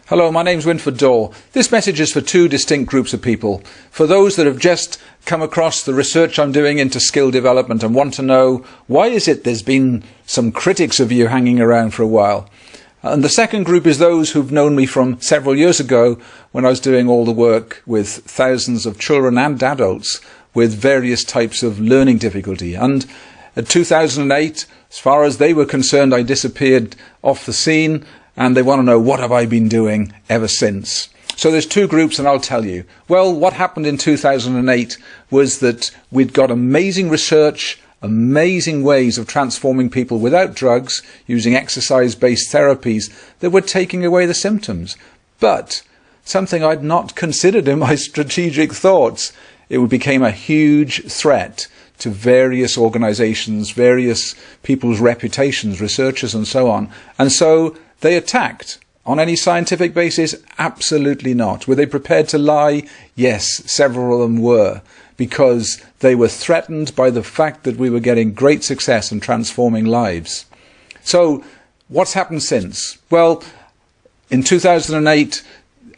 Hello, my name's Wynford Dore. This message is for two distinct groups of people. For those that have just come across the research I'm doing into skill development and want to know why is it there's been some critics of you hanging around for a while. And the second group is those who've known me from several years ago when I was doing all the work with thousands of children and adults with various types of learning difficulty. And in 2008, as far as they were concerned, I disappeared off the scene, and they want to know what have I been doing ever since. So there's two groups, and I'll tell you. Well, what happened in 2008 was that we'd got amazing research, amazing ways of transforming people without drugs, using exercise-based therapies that were taking away the symptoms. But something I'd not considered in my strategic thoughts, it became a huge threat to various organizations, various people's reputations, researchers and so on. And so they attacked. On any scientific basis? Absolutely not. Were they prepared to lie? Yes, several of them were, because they were threatened by the fact that we were getting great success in transforming lives. So what's happened since? Well, in 2008,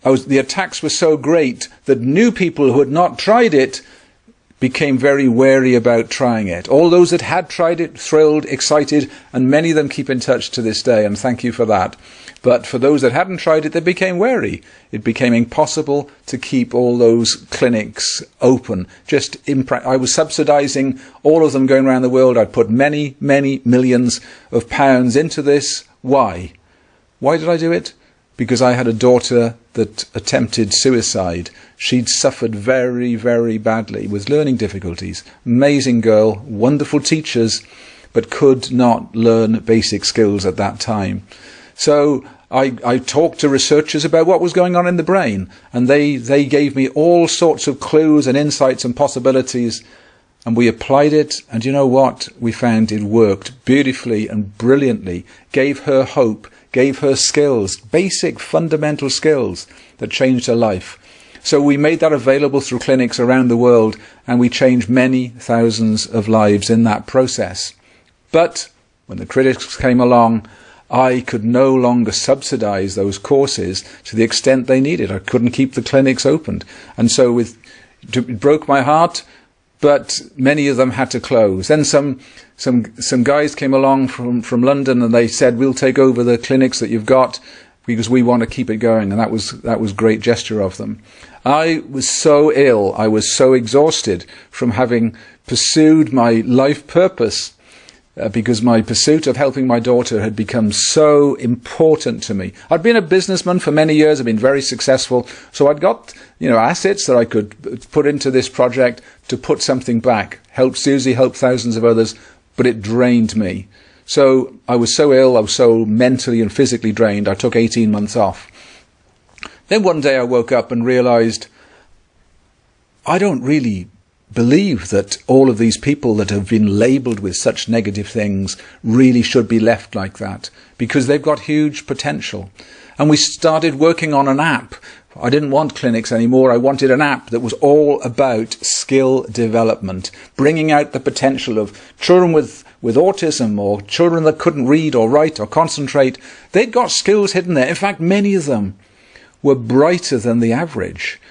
the attacks were so great that new people who had not tried it became very wary about trying it. All those that had tried it, thrilled, excited, and many of them keep in touch to this day, and thank you for that. But for those that hadn't tried it, they became wary. It became impossible to keep all those clinics open. I was subsidizing all of them going around the world. I'd put many, many millions of pounds into this. Why? Why did I do it? Because I had a daughter that attempted suicide. She'd suffered very, very badly with learning difficulties. Amazing girl, wonderful teachers, but could not learn basic skills at that time. So I talked to researchers about what was going on in the brain, and they gave me all sorts of clues and insights and possibilities, and we applied it, and you know what? We found it worked beautifully and brilliantly, gave her hope, gave her skills, basic fundamental skills that changed her life. So we made that available through clinics around the world, and we changed many thousands of lives in that process. But when the critics came along, I could no longer subsidize those courses to the extent they needed. I couldn't keep the clinics opened. And so it broke my heart, but many of them had to close. Then some guys came along from London, and they said, we'll take over the clinics that you've got because we want to keep it going. And that was a great gesture of them. I was so ill, I was so exhausted from having pursued my life purpose, because my pursuit of helping my daughter had become so important to me. I'd been a businessman for many years, I'd been very successful, so I'd got assets that I could put into this project to put something back, help Susie, help thousands of others, but it drained me. So I was so ill, I was so mentally and physically drained, I took 18 months off. Then one day I woke up and realized I don't really believe that all of these people that have been labelled with such negative things really should be left like that, because they've got huge potential. And we started working on an app. I didn't want clinics anymore. I wanted an app that was all about skill development, bringing out the potential of children with autism, or children that couldn't read or write or concentrate. They'd got skills hidden there. In fact, many of them were brighter than the average.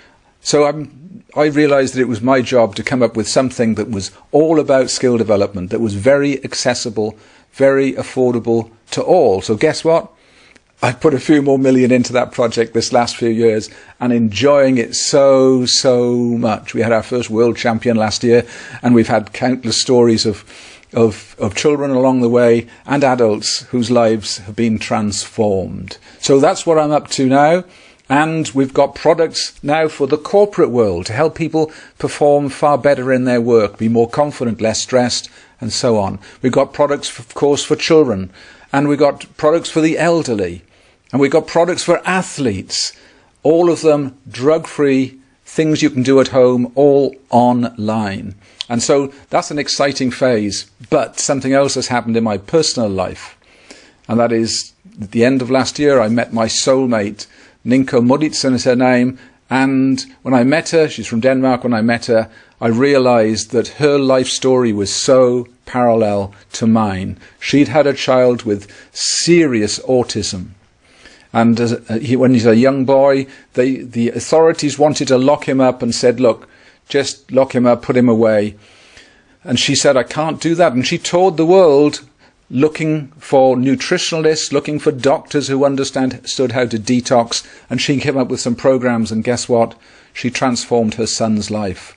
So I realized that it was my job to come up with something that was all about skill development, that was very accessible, very affordable to all. So guess what? I put a few more million into that project this last few years, and enjoying it so much. We had our first world champion last year, and we've had countless stories of children along the way and adults whose lives have been transformed. So that's what I'm up to now. And we've got products now for the corporate world to help people perform far better in their work, be more confident, less stressed, and so on. We've got products, of course, for children, and we've got products for the elderly, and we've got products for athletes, all of them drug-free, things you can do at home, all online. And so that's an exciting phase. But something else has happened in my personal life, and that is at the end of last year I met my soulmate. Ninko Moditsen is her name, and when I met her, she's from Denmark, when I met her, I realized that her life story was so parallel to mine. She'd had a child with serious autism, And when he's a young boy, the authorities wanted to lock him up and said, look, just lock him up, put him away. And she said, I can't do that. And she toured the world looking for nutritionalists, looking for doctors who understood how to detox. And she came up with some programs. And guess what? She transformed her son's life.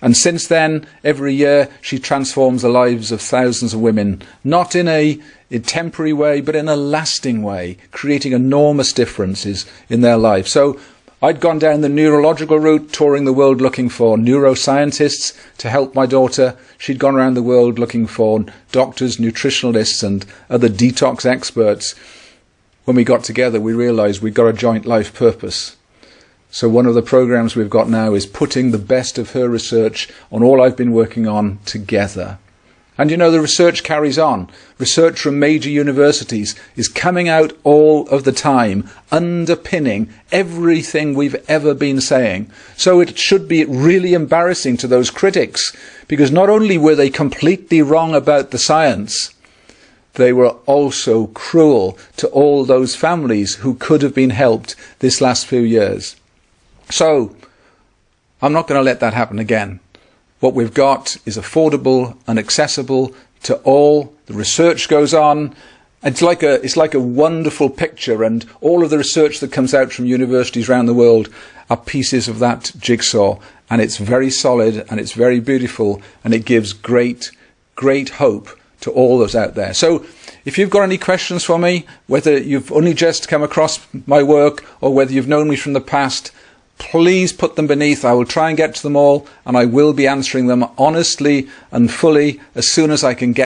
And since then, every year, she transforms the lives of thousands of women, not in a temporary way, but in a lasting way, creating enormous differences in their life. So I'd gone down the neurological route, touring the world looking for neuroscientists to help my daughter. She'd gone around the world looking for doctors, nutritionalists, and other detox experts. When we got together, we realized we'd got a joint life purpose. So one of the programs we've got now is putting the best of her research on all I've been working on together. And you know, the research carries on. Research from major universities is coming out all of the time, underpinning everything we've ever been saying. So it should be really embarrassing to those critics, because not only were they completely wrong about the science, they were also cruel to all those families who could have been helped this last few years. So I'm not going to let that happen again. What we've got is affordable and accessible to all. The research goes on. It's like a wonderful picture, and all of the research that comes out from universities around the world are pieces of that jigsaw. And it's very solid and it's very beautiful, and it gives great hope to all those out there. So if you've got any questions for me, whether you've only just come across my work or whether you've known me from the past, please put them beneath. I will try and get to them all, and I will be answering them honestly and fully as soon as I can get